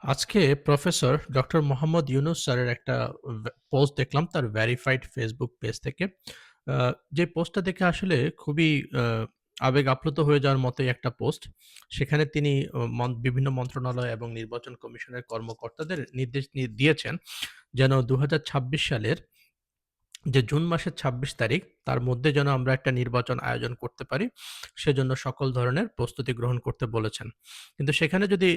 আজকে professor doctor Mohammad Yunus স্যারের একটা পোস্ট দেখলাম তার ভেরিফাইড ফেসবুক পেজ থেকে। আ যে পোস্টটা দেখে আসলে খুবই আ আবেগ আপ্লুত হয়ে যাওয়ার মতোই একটা পোস্ট। সেখানে তিনি বিভিন্ন মন্ত্রণালয় এবং নির্বাচন কমিশনের কর্মকর্তাদের নির্দেশ দিয়েছেন যেন ২০২৬ সালের যে জুন মাসের ২৬ তারিখ তার মধ্যে যেন আমরা একটা নির্বাচন আয়োজন করতে পারি, সেজন্য সকল ধরনের প্রস্তুতি গ্রহণ করতে বলেছেন। কিন্তু সেখানে যদি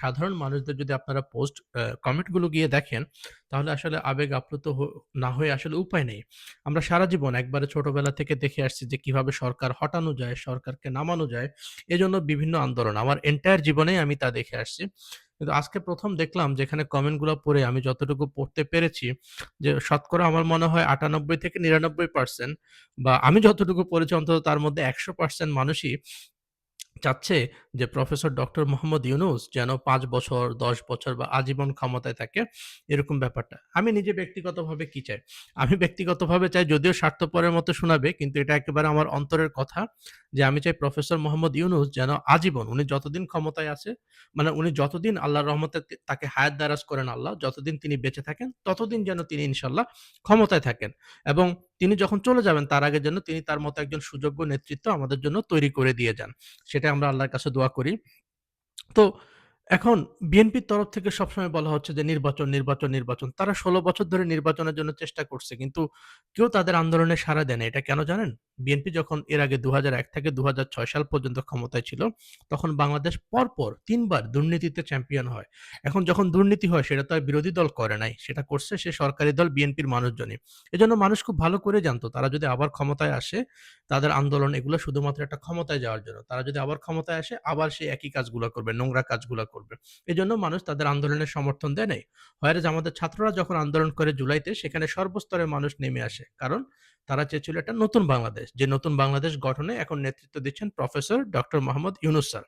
সাধারণ মানুষদের যদি আপনারা পোস্ট কমেন্ট গুলো গিয়ে দেখেন, তাহলে আসলে আবেগ আপ্লুত না হয়ে আসলে উপায় নেই। আমরা সারা জীবন একবারে ছোটবেলা থেকে দেখে আসছি যে কিভাবে সরকার হটানো যায়, সরকারকে নামানো যায়। এজন্য বিভিন্ন আন্দোলন। আমার এন্টায়ার জীবনেই আমি তা দেখে আসছি। কিন্তু আজকে ১ম দেখলাম যেখানে কমেন্ট গুলা পড়ে আমি যতটুকু পড়তে পেরেছি যে শতকরা আমার মনে হয় ৯৮ থেকে ৯৯% বা আমি যতটুকু পড়েছি অন্তত তার মধ্যে ১০০% মানুষই চাচ্ছে যে প্রফেসর ডক্টর মোহাম্মদ ইউনুস যেন ৫ বছর, ১০ বছর বা আজীবন ক্ষমতায় থাকে, এরকম ব্যাপারটা। আমি নিজে ব্যক্তিগতভাবে কি চাই? আমি ব্যক্তিগতভাবে চাই যদিও স্বার্থপরের মতো শোনাবে কিন্তু এটা একেবারে আমার অন্তরের কথা যে আমি চাই প্রফেসর মোহাম্মদ ইউনুস যেন আজীবন উনি যতদিন ক্ষমতায় আছে, মানে উনি যতদিন আল্লাহর রহমতে তাকে হায়াত দারাজ করেন আল্লাহ, যতদিন তিনি বেঁচে থাকেন ততদিন যেন তিনি ইনশাআল্লাহ ক্ষমতায় থাকেন এবং তিনি যখন চলে যাবেন তার আগে যেন তিনি তার মতো একজন সুযোগ্য নেতৃত্ব আমাদের জন্য তৈরি করে দিয়ে যান। সেটাই আমরা আল্লাহর কাছে দোয়া করি। তো এখন বিএনপির তরফ থেকে সবসময় বলা হচ্ছে যে নির্বাচন, নির্বাচন, নির্বাচন। তারা ১৬ বছর ধরে নির্বাচনের জন্য চেষ্টা করছে। কিন্তু কেউ তাদের আন্দোলনে সাড়া দেয় নাই। এটা কেন জানেন? বিএনপি যখন এর আগে ২০০১ থেকে ২০০৬ সাল পর্যন্ত ক্ষমতায় ছিল, তখন বাংলাদেশ পরপর ৩ বার দুর্নীতিতে চ্যাম্পিয়ন হয়। এখন যখন দুর্নীতি হয় সেটা তো আর বিরোধী দল করে নাই। সেটা করছে সে সরকারি দল বিএনপির মানুষজনই। এজন্য মানুষ খুব ভালো করে জানতো তারা যদি আবার ক্ষমতায় আসে, তাদের আন্দোলন এগুলো শুধুমাত্র একটা ক্ষমতায় যাওয়ার জন্য। তারা যদি আবার ক্ষমতায় আসে, আবার সেই একই কাজগুলা করবে, নোংরা কাজগুলা করবে। এজন্য মানুষ তাদের আন্দোলনের সমর্থন দেয় নাই। হোয়ারেজ আমাদের ছাত্ররা যখন আন্দোলন করে জুলাইতে, সেখানে সর্বস্তরের মানুষ নেমে আসে। কারণ তারা চেয়েছিল একটা নতুন বাংলাদেশ। যে নতুন বাংলাদেশ গঠনে এখন নেতৃত্ব দিচ্ছেন professor doctor Mohammad Yunus sir.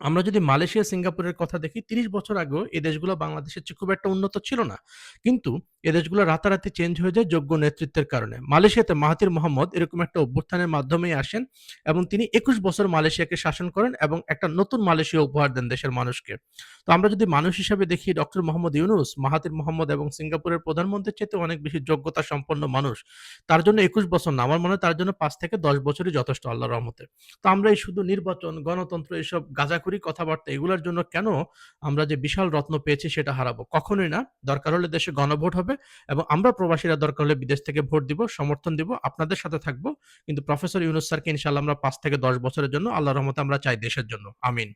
আমরা যদি মালয়েশিয়া, সিঙ্গাপুরের কথা দেখি ৩০ বছর আগেও এই দেশগুলো বাংলাদেশের চেয়ে খুব একটা উন্নত ছিল না। কিন্তু এ দেশগুলো রাতারাতি চেঞ্জ হয়ে যায় যোগ্য নেতৃত্বের কারণে। মালয়েশিয়াতে মাহাথির মোহাম্মদ এরকম একটা অভ্যুত্থানের মাধ্যমেই আসেন এবং তিনি ২১ বছর মালয়েশিয়াকে শাসন করেন এবং একটা নতুন মালয়েশিয়া উপহার দেন দেশের মানুষকে। তো আমরা যদি মানুষ হিসেবে দেখি doctor Mohammad Yunus, Mahathir Mohamad এবং সিঙ্গাপুরের প্রধানমন্ত্রীর চাইতে অনেক বেশি যোগ্যতা সম্পন্ন মানুষ। তার জন্য ২১ বছর না, আমার মনে হয় তার জন্য ৫ থেকে ১০ বছরই যথেষ্ট আল্লাহর রহমতে। তো আমরা এই শুধু নির্বাচন, গণতন্ত্র এসব গাঁজাখুরি কথাবার্তা এগুলার জন্য কেন আমরা যে বিশাল রত্ন পেয়েছি সেটা হারাবো? কখনোই না। দরকার হলে দেশে গণভোট হবে এবং আমরা প্রবাসীরা দরকার হলে বিদেশ থেকে ভোট দিব, সমর্থন দিব, আপনাদের সাথে থাকবো। কিন্তু প্রফেসর ইউনুস স্যারকে ইনশাআল্লাহ আমরা ৫ থেকে ১০ বছরের জন্য আল্লাহর রহমতে আমরা চাই দেশের জন্য। আমিন।